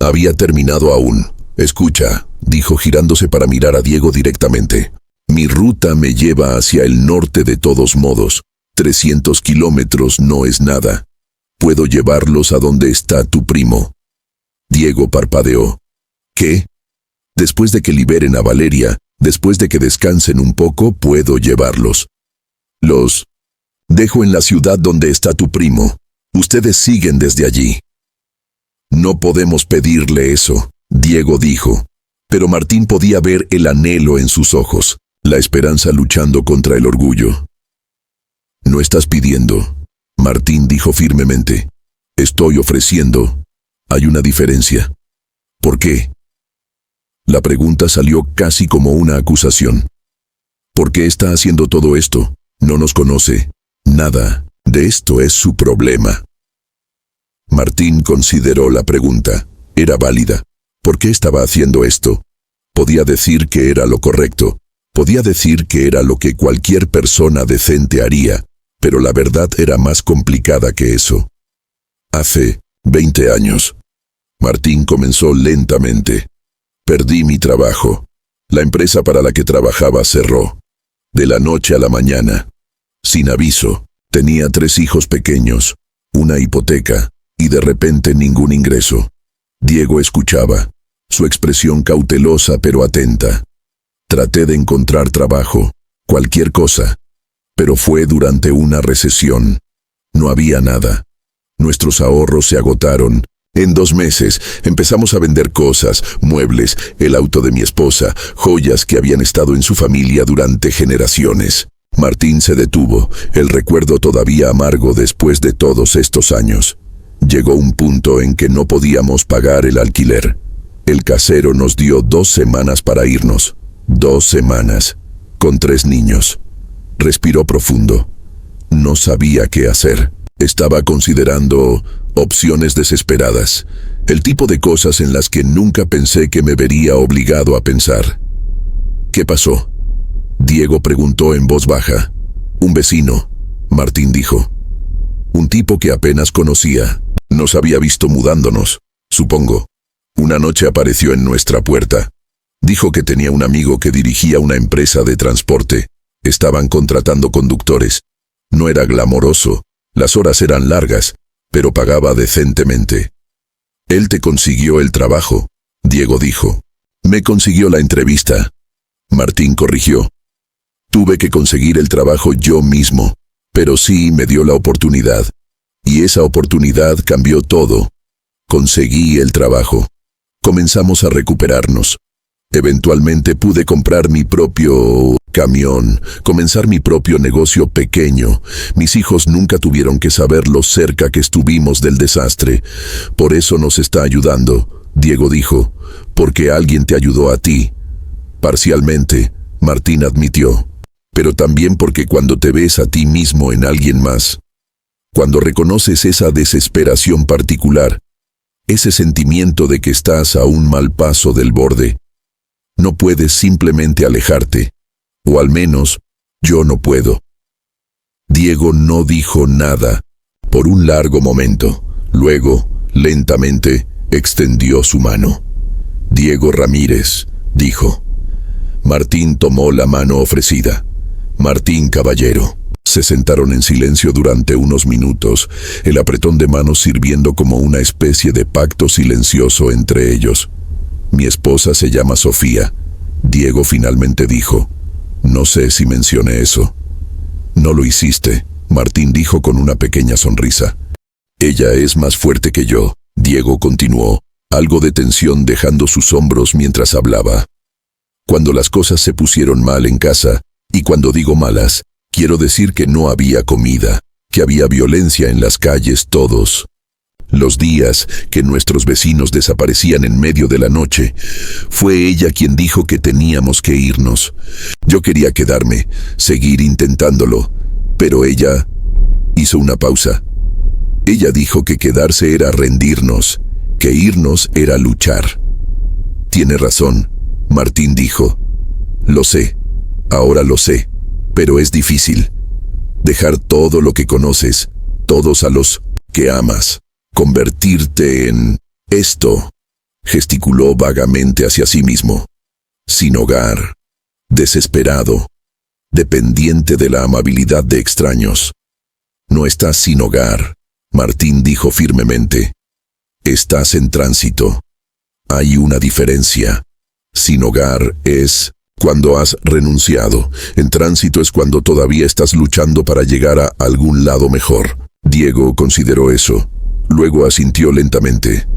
había terminado aún. Escucha, dijo girándose para mirar a Diego directamente. Mi ruta me lleva hacia el norte de todos modos. 300 kilómetros no es nada. Puedo llevarlos a donde está tu primo. Diego parpadeó. ¿Qué? Después de que liberen a Valeria, después de que descansen un poco, puedo llevarlos. Los dejo en la ciudad donde está tu primo. Ustedes siguen desde allí. No podemos pedirle eso, Diego dijo. Pero Martín podía ver el anhelo en sus ojos, la esperanza luchando contra el orgullo. No estás pidiendo, Martín dijo firmemente. Estoy ofreciendo. Hay una diferencia. ¿Por qué? La pregunta salió casi como una acusación. ¿Por qué está haciendo todo esto? No nos conoce. Nada de esto es su problema. Martín consideró la pregunta. Era válida. ¿Por qué estaba haciendo esto? Podía decir que era lo correcto. Podía decir que era lo que cualquier persona decente haría, pero la verdad era más complicada que eso. Hace 20 años. Martín comenzó lentamente. Perdí mi trabajo. La empresa para la que trabajaba cerró. De la noche a la mañana. Sin aviso. Tenía 3 hijos pequeños, una hipoteca, y de repente ningún ingreso. Diego escuchaba, su expresión cautelosa pero atenta. Traté de encontrar trabajo, cualquier cosa, pero fue durante una recesión. No había nada. Nuestros ahorros se agotaron. En 2 meses empezamos a vender cosas, muebles, el auto de mi esposa, joyas que habían estado en su familia durante generaciones. Martín se detuvo, el recuerdo todavía amargo después de todos estos años. Llegó un punto en que no podíamos pagar el alquiler. El casero nos dio 2 semanas para irnos. 2 semanas. Con 3 niños. Respiró profundo. No sabía qué hacer. Estaba considerando opciones desesperadas. El tipo de cosas en las que nunca pensé que me vería obligado a pensar. ¿Qué pasó? Diego preguntó en voz baja. Un vecino, Martín dijo. Un tipo que apenas conocía. Nos había visto mudándonos, supongo. Una noche apareció en nuestra puerta. Dijo que tenía un amigo que dirigía una empresa de transporte. Estaban contratando conductores. No era glamoroso, las horas eran largas, pero pagaba decentemente. Él te consiguió el trabajo, Diego dijo. Me consiguió la entrevista. Martín corrigió. Tuve que conseguir el trabajo yo mismo, pero sí me dio la oportunidad. Y esa oportunidad cambió todo. Conseguí el trabajo. Comenzamos a recuperarnos. Eventualmente pude comprar mi propio camión, comenzar mi propio negocio pequeño. Mis hijos nunca tuvieron que saber lo cerca que estuvimos del desastre. Por eso nos está ayudando, Diego dijo, porque alguien te ayudó a ti. Parcialmente, Martín admitió, pero también porque cuando te ves a ti mismo en alguien más, cuando reconoces esa desesperación particular, ese sentimiento de que estás a un mal paso del borde, no puedes simplemente alejarte, o al menos, yo no puedo. Diego no dijo nada por un largo momento. Luego, lentamente, extendió su mano. Diego Ramírez, dijo. Martín tomó la mano ofrecida. Martín, caballero. Se sentaron en silencio durante unos minutos, el apretón de manos sirviendo como una especie de pacto silencioso entre ellos. Mi esposa se llama Sofía, Diego finalmente dijo. No sé si mencioné eso. No lo hiciste, Martín dijo con una pequeña sonrisa. Ella es más fuerte que yo, Diego continuó, algo de tensión dejando sus hombros mientras hablaba. Cuando las cosas se pusieron mal en casa, y cuando digo malas, quiero decir que no había comida, que había violencia en las calles todos los días que nuestros vecinos desaparecían en medio de la noche, fue ella quien dijo que teníamos que irnos. Yo quería quedarme, seguir intentándolo, pero ella hizo una pausa. Ella dijo que quedarse era rendirnos, que irnos era luchar. Tiene razón, Martín dijo. Lo sé, ahora lo sé, pero es difícil. Dejar todo lo que conoces, todos a los que amas. Convertirte en esto, gesticuló vagamente hacia sí mismo. Sin hogar, desesperado, dependiente de la amabilidad de extraños. No estás sin hogar, Martín dijo firmemente. Estás en tránsito. Hay una diferencia. Sin hogar es cuando has renunciado. En tránsito es cuando todavía estás luchando para llegar a algún lado mejor. Diego consideró eso. Luego asintió lentamente.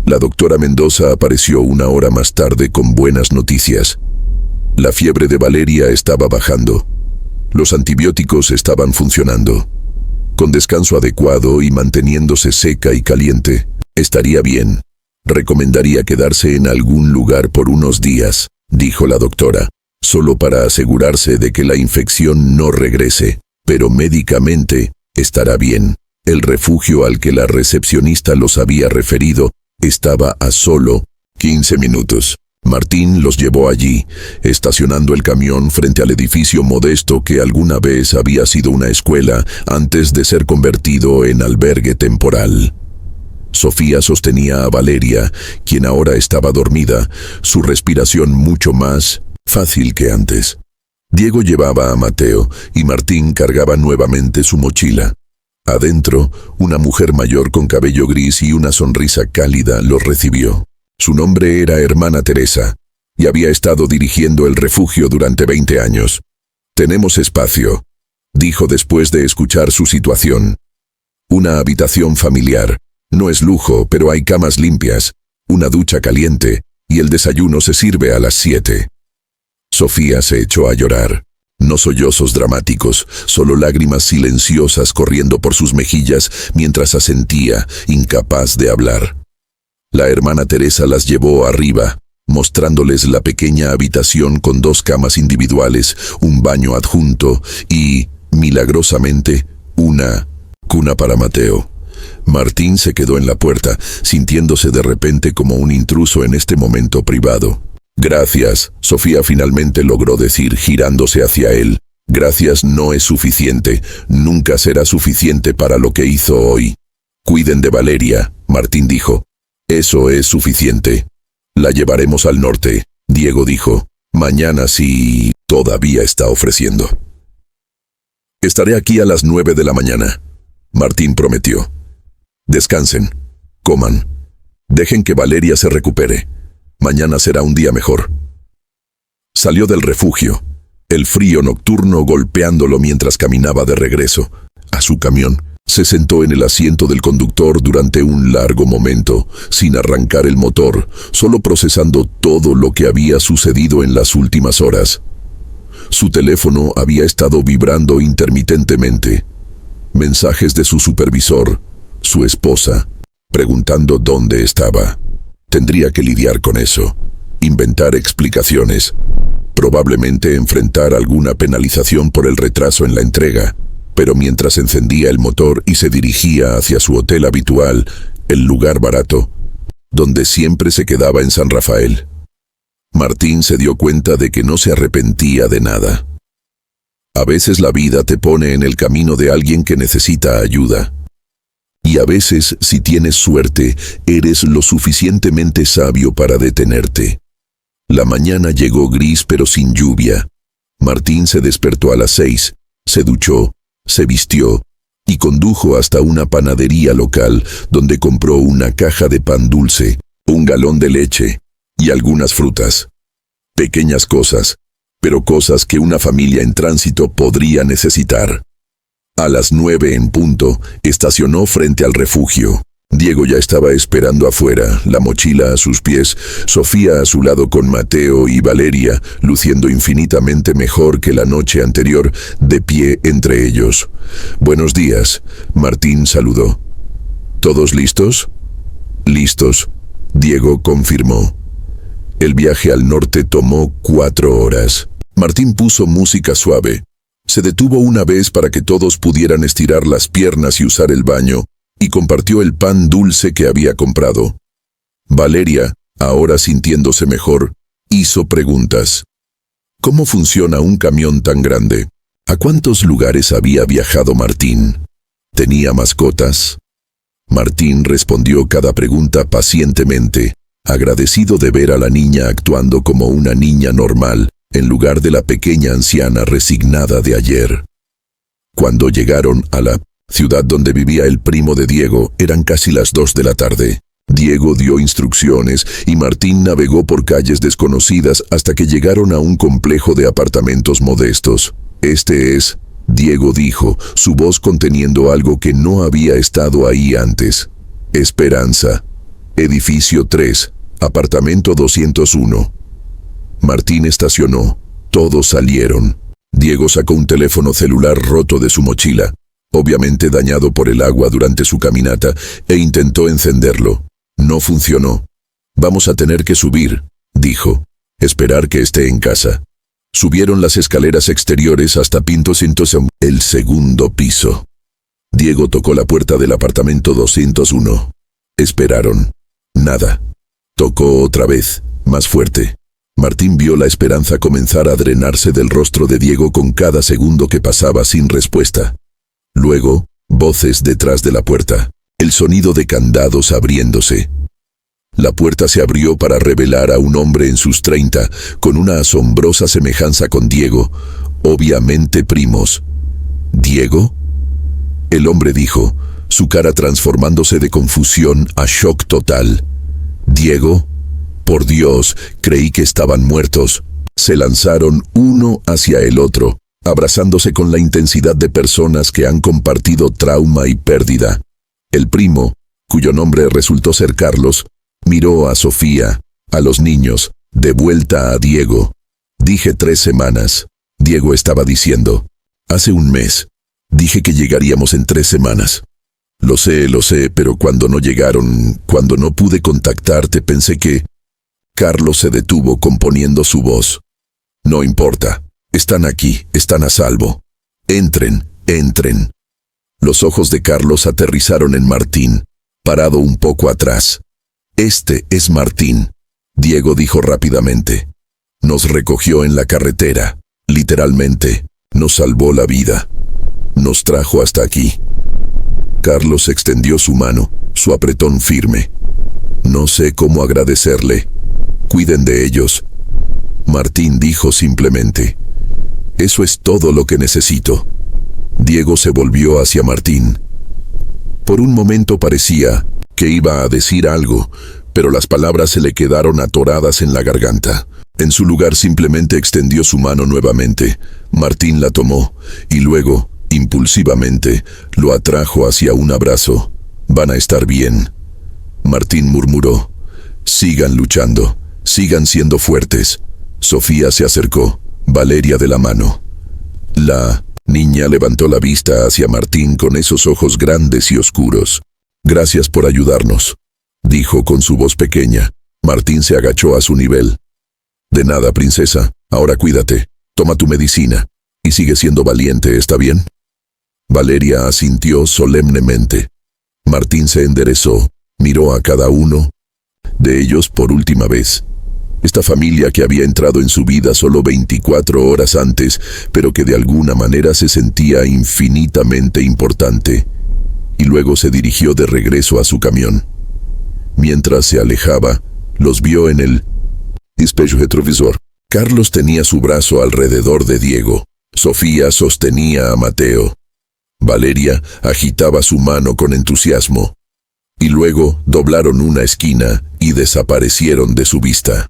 La doctora Mendoza apareció 1 hora más tarde con buenas noticias. La fiebre de Valeria estaba bajando. Los antibióticos estaban funcionando. Con descanso adecuado y manteniéndose seca y caliente, estaría bien. Recomendaría quedarse en algún lugar por unos días, dijo la doctora, solo para asegurarse de que la infección no regrese, pero médicamente estará bien. El refugio al que la recepcionista los había referido estaba a solo 15 minutos. Martín los llevó allí, estacionando el camión frente al edificio modesto que alguna vez había sido una escuela antes de ser convertido en albergue temporal. Sofía sostenía a Valeria, quien ahora estaba dormida, su respiración mucho más fácil que antes. Diego llevaba a Mateo y Martín cargaba nuevamente su mochila. Adentro, una mujer mayor con cabello gris y una sonrisa cálida los recibió. Su nombre era Hermana Teresa, y había estado dirigiendo el refugio durante 20 años. «Tenemos espacio», dijo después de escuchar su situación. «Una habitación familiar. No es lujo, pero hay camas limpias, una ducha caliente, y el desayuno se sirve a las 7». Sofía se echó a llorar. No sollozos dramáticos, solo lágrimas silenciosas corriendo por sus mejillas mientras asentía, incapaz de hablar. La hermana Teresa las llevó arriba, mostrándoles la pequeña habitación con 2 camas individuales, un baño adjunto y, milagrosamente, una cuna para Mateo. Martín se quedó en la puerta, sintiéndose de repente como un intruso en este momento privado. «Gracias», Sofía finalmente logró decir, girándose hacia él. «Gracias no es suficiente, nunca será suficiente para lo que hizo hoy». «Cuiden de Valeria», Martín dijo. «Eso es suficiente». «La llevaremos al norte», Diego dijo. «Mañana sí, todavía está ofreciendo». «Estaré aquí a las 9 de la mañana», Martín prometió. «Descansen, coman, dejen que Valeria se recupere. Mañana será un día mejor». Salió del refugio, el frío nocturno golpeándolo mientras caminaba de regreso a su camión. Se sentó en el asiento del conductor durante un largo momento, sin arrancar el motor, solo procesando todo lo que había sucedido en las últimas horas. Su teléfono había estado vibrando intermitentemente. Mensajes de su supervisor, su esposa, preguntando dónde estaba. Tendría que lidiar con eso, inventar explicaciones, probablemente enfrentar alguna penalización por el retraso en la entrega. Pero mientras encendía el motor y se dirigía hacia su hotel habitual, el lugar barato, donde siempre se quedaba en San Rafael, Martín se dio cuenta de que no se arrepentía de nada. A veces la vida te pone en el camino de alguien que necesita ayuda. Y a veces, si tienes suerte, eres lo suficientemente sabio para detenerte. La mañana llegó gris pero sin lluvia. Martín se despertó a las 6, se duchó, se vistió y condujo hasta una panadería local donde compró una caja de pan dulce, un galón de leche y algunas frutas. Pequeñas cosas, pero cosas que una familia en tránsito podría necesitar. A las 9 en punto, estacionó frente al refugio. Diego ya estaba esperando afuera, la mochila a sus pies, Sofía a su lado con Mateo y Valeria, luciendo infinitamente mejor que la noche anterior, de pie entre ellos. «Buenos días», Martín saludó. «¿Todos listos?» «Listos», Diego confirmó. El viaje al norte tomó 4 horas. Martín puso música suave. Se detuvo una vez para que todos pudieran estirar las piernas y usar el baño, y compartió el pan dulce que había comprado. Valeria, ahora sintiéndose mejor, hizo preguntas. ¿Cómo funciona un camión tan grande? ¿A cuántos lugares había viajado Martín? ¿Tenía mascotas? Martín respondió cada pregunta pacientemente, agradecido de ver a la niña actuando como una niña normal, en lugar de la pequeña anciana resignada de ayer. Cuando llegaron a la ciudad donde vivía el primo de Diego, eran casi las 2 de la tarde. Diego dio instrucciones y Martín navegó por calles desconocidas hasta que llegaron a un complejo de apartamentos modestos. «Este es», Diego dijo, su voz conteniendo algo que no había estado ahí antes. «Esperanza. Edificio 3, apartamento 201». Martín estacionó. Todos salieron. Diego sacó un teléfono celular roto de su mochila, obviamente dañado por el agua durante su caminata, e intentó encenderlo. No funcionó. «Vamos a tener que subir», dijo. «Esperar que esté en casa». Subieron las escaleras exteriores hasta el segundo piso. Diego tocó la puerta del apartamento 201. Esperaron. Nada. Tocó otra vez, más fuerte. Martín vio la esperanza comenzar a drenarse del rostro de Diego con cada segundo que pasaba sin respuesta. Luego, voces detrás de la puerta, el sonido de candados abriéndose. La puerta se abrió para revelar a un hombre en sus 30, con una asombrosa semejanza con Diego, obviamente primos. «¿Diego?», el hombre dijo, su cara transformándose de confusión a shock total. «¿Diego? Por Dios, creí que estaban muertos». Se lanzaron uno hacia el otro, abrazándose con la intensidad de personas que han compartido trauma y pérdida. El primo, cuyo nombre resultó ser Carlos, miró a Sofía, a los niños, de vuelta a Diego. «Dije 3 semanas», Diego estaba diciendo. «Hace un mes. Dije que llegaríamos en 3 semanas». Lo sé, pero cuando no llegaron, cuando no pude contactarte, pensé que... Carlos se detuvo componiendo su voz. No importa. Están aquí, están a salvo. Entren, entren. Los ojos de Carlos aterrizaron en Martín, parado un poco atrás. Este es Martín, Diego dijo rápidamente. Nos recogió en la carretera, literalmente, nos salvó la vida. Nos trajo hasta aquí. Carlos extendió su mano, su apretón firme. No sé cómo agradecerle. Cuiden de ellos. Martín dijo simplemente. Eso es todo lo que necesito. Diego se volvió hacia Martín. Por un momento parecía que iba a decir algo, pero las palabras se le quedaron atoradas en la garganta. En su lugar simplemente extendió su mano nuevamente. Martín la tomó y luego, impulsivamente, lo atrajo hacia un abrazo. Van a estar bien. Martín murmuró. Sigan luchando, sigan siendo fuertes. Sofía se acercó, Valeria de la mano. La niña levantó la vista hacia Martín con esos ojos grandes y oscuros. Gracias por ayudarnos, dijo con su voz pequeña. Martín se agachó a su nivel. De nada, princesa. Ahora cuídate. Toma tu medicina. Y sigue siendo valiente, ¿está bien? Valeria asintió solemnemente. Martín se enderezó, miró a cada uno de ellos por última vez. Esta familia que había entrado en su vida solo 24 horas antes, pero que de alguna manera se sentía infinitamente importante. Y luego se dirigió de regreso a su camión. Mientras se alejaba, los vio en el espejo retrovisor. Carlos tenía su brazo alrededor de Diego. Sofía sostenía a Mateo. Valeria agitaba su mano con entusiasmo. Y luego doblaron una esquina y desaparecieron de su vista.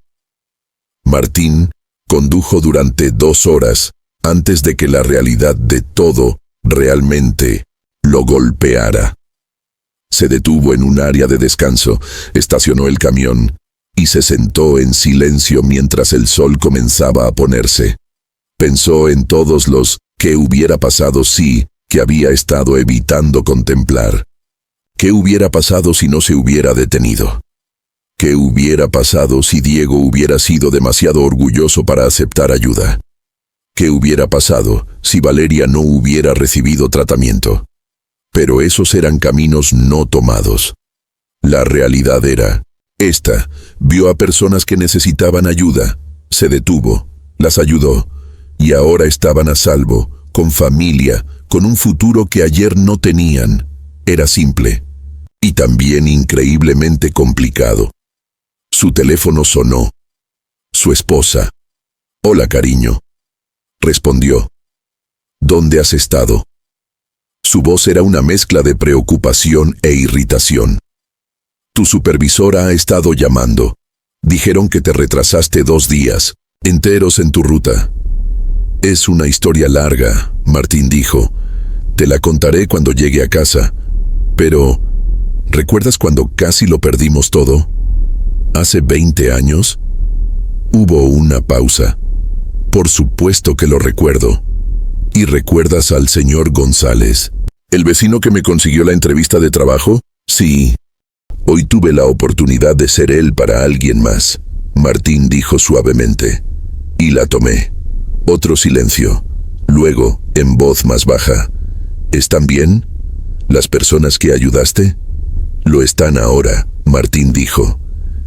Martín condujo durante 2 horas antes de que la realidad de todo realmente lo golpeara. Se detuvo en un área de descanso, estacionó el camión y se sentó en silencio mientras el sol comenzaba a ponerse. Pensó en todos los «¿qué hubiera pasado si?» que había estado evitando contemplar. ¿Qué hubiera pasado si no se hubiera detenido? ¿Qué hubiera pasado si Diego hubiera sido demasiado orgulloso para aceptar ayuda? ¿Qué hubiera pasado si Valeria no hubiera recibido tratamiento? Pero esos eran caminos no tomados. La realidad era esta. Vio a personas que necesitaban ayuda, se detuvo, las ayudó, y ahora estaban a salvo, con familia, con un futuro que ayer no tenían. Era simple, y también increíblemente complicado. Su teléfono sonó. Su esposa. «Hola, cariño», respondió. «¿Dónde has estado?» Su voz era una mezcla de preocupación e irritación. «Tu supervisora ha estado llamando. Dijeron que te retrasaste 2 días enteros en tu ruta». «Es una historia larga», Martín dijo. «Te la contaré cuando llegue a casa. Pero, ¿recuerdas cuando casi lo perdimos todo? ¿Hace 20 años?» Hubo una pausa. «Por supuesto que lo recuerdo». «¿Y recuerdas al señor González? ¿El vecino que me consiguió la entrevista de trabajo?» «Sí. Hoy tuve la oportunidad de ser él para alguien más», Martín dijo suavemente. «Y la tomé». Otro silencio. Luego, en voz más baja. «¿Están bien? ¿Las personas que ayudaste?» «Lo están ahora», Martín dijo.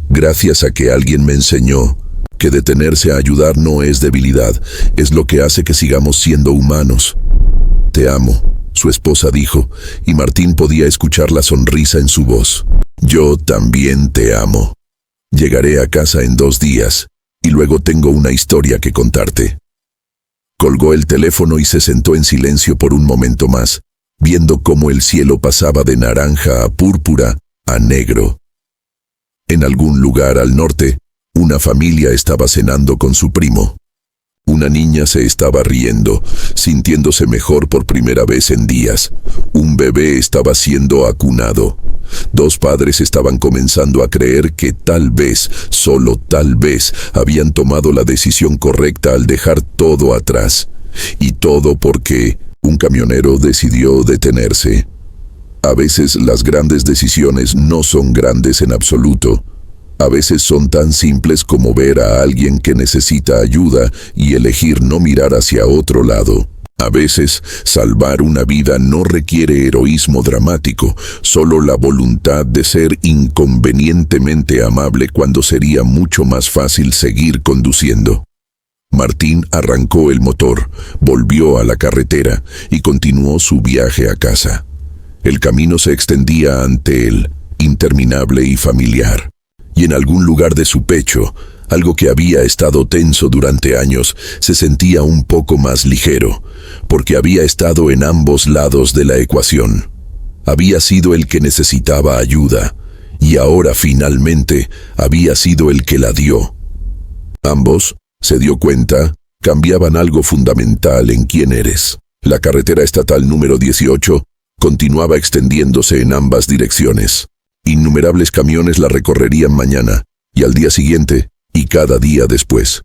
«Gracias a que alguien me enseñó que detenerse a ayudar no es debilidad, es lo que hace que sigamos siendo humanos». «Te amo», su esposa dijo, y Martín podía escuchar la sonrisa en su voz. «Yo también te amo. Llegaré a casa en 2 días, y luego tengo una historia que contarte». Colgó el teléfono y se sentó en silencio por un momento más, viendo cómo el cielo pasaba de naranja a púrpura a negro. En algún lugar al norte, una familia estaba cenando con su primo. Una niña se estaba riendo, sintiéndose mejor por primera vez en días. Un bebé estaba siendo acunado. 2 padres estaban comenzando a creer que tal vez, solo tal vez, habían tomado la decisión correcta al dejar todo atrás. Y todo porque un camionero decidió detenerse. A veces las grandes decisiones no son grandes en absoluto. A veces son tan simples como ver a alguien que necesita ayuda y elegir no mirar hacia otro lado. A veces, salvar una vida no requiere heroísmo dramático, solo la voluntad de ser inconvenientemente amable cuando sería mucho más fácil seguir conduciendo. Martín arrancó el motor, volvió a la carretera y continuó su viaje a casa. El camino se extendía ante él, interminable y familiar. Y en algún lugar de su pecho, algo que había estado tenso durante años, se sentía un poco más ligero, porque había estado en ambos lados de la ecuación. Había sido el que necesitaba ayuda, y ahora finalmente había sido el que la dio. Ambos, se dio cuenta, cambiaban algo fundamental en quién eres. La carretera estatal número 18 continuaba extendiéndose en ambas direcciones. Innumerables camiones la recorrerían mañana, y al día siguiente, y cada día después.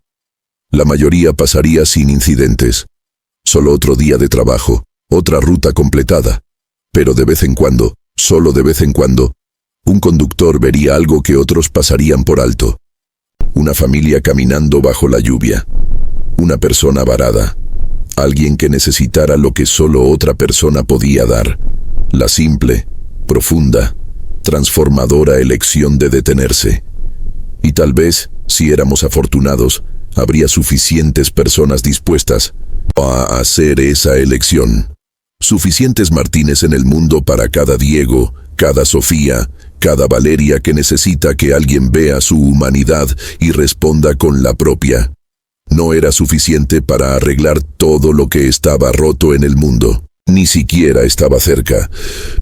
La mayoría pasaría sin incidentes. Solo otro día de trabajo, otra ruta completada. Pero de vez en cuando, solo de vez en cuando, un conductor vería algo que otros pasarían por alto. Una familia caminando bajo la lluvia. Una persona varada. Alguien que necesitara lo que solo otra persona podía dar. La simple, profunda, transformadora elección de detenerse. Y tal vez, si éramos afortunados, habría suficientes personas dispuestas a hacer esa elección. Suficientes Martínez en el mundo para cada Diego, cada Sofía, cada Valeria que necesita que alguien vea su humanidad y responda con la propia. No era suficiente para arreglar todo lo que estaba roto en el mundo. Ni siquiera estaba cerca,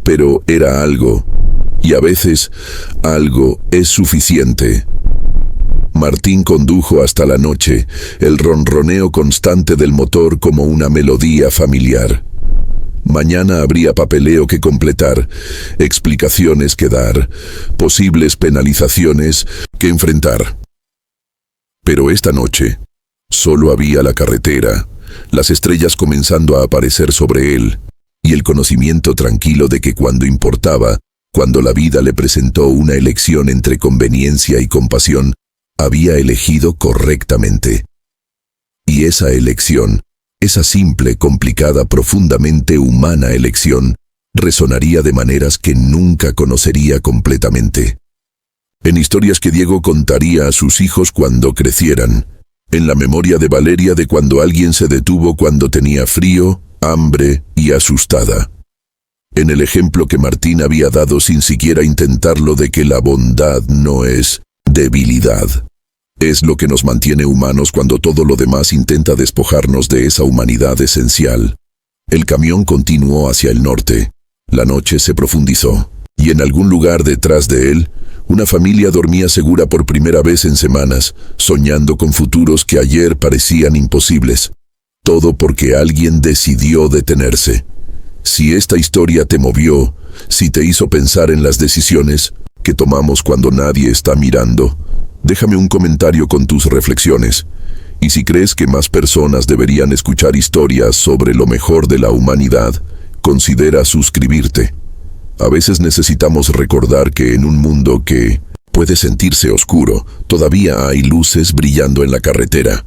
pero era algo. Y a veces, algo es suficiente. Martín condujo hasta la noche, el ronroneo constante del motor como una melodía familiar. Mañana habría papeleo que completar, explicaciones que dar, posibles penalizaciones que enfrentar. Pero esta noche, solo había la carretera, las estrellas comenzando a aparecer sobre él, y el conocimiento tranquilo de que cuando importaba, cuando la vida le presentó una elección entre conveniencia y compasión, había elegido correctamente. Y esa elección, esa simple, complicada, profundamente humana elección, resonaría de maneras que nunca conocería completamente. En historias que Diego contaría a sus hijos cuando crecieran, en la memoria de Valeria de cuando alguien se detuvo cuando tenía frío, hambre y asustada. En el ejemplo que Martín había dado sin siquiera intentarlo de que la bondad no es debilidad. Es lo que nos mantiene humanos cuando todo lo demás intenta despojarnos de esa humanidad esencial. El camión continuó hacia el norte. La noche se profundizó, y en algún lugar detrás de él, una familia dormía segura por primera vez en semanas, soñando con futuros que ayer parecían imposibles. Todo porque alguien decidió detenerse. Si esta historia te movió, si te hizo pensar en las decisiones que tomamos cuando nadie está mirando, déjame un comentario con tus reflexiones. Y si crees que más personas deberían escuchar historias sobre lo mejor de la humanidad, considera suscribirte. A veces necesitamos recordar que en un mundo que puede sentirse oscuro, todavía hay luces brillando en la carretera.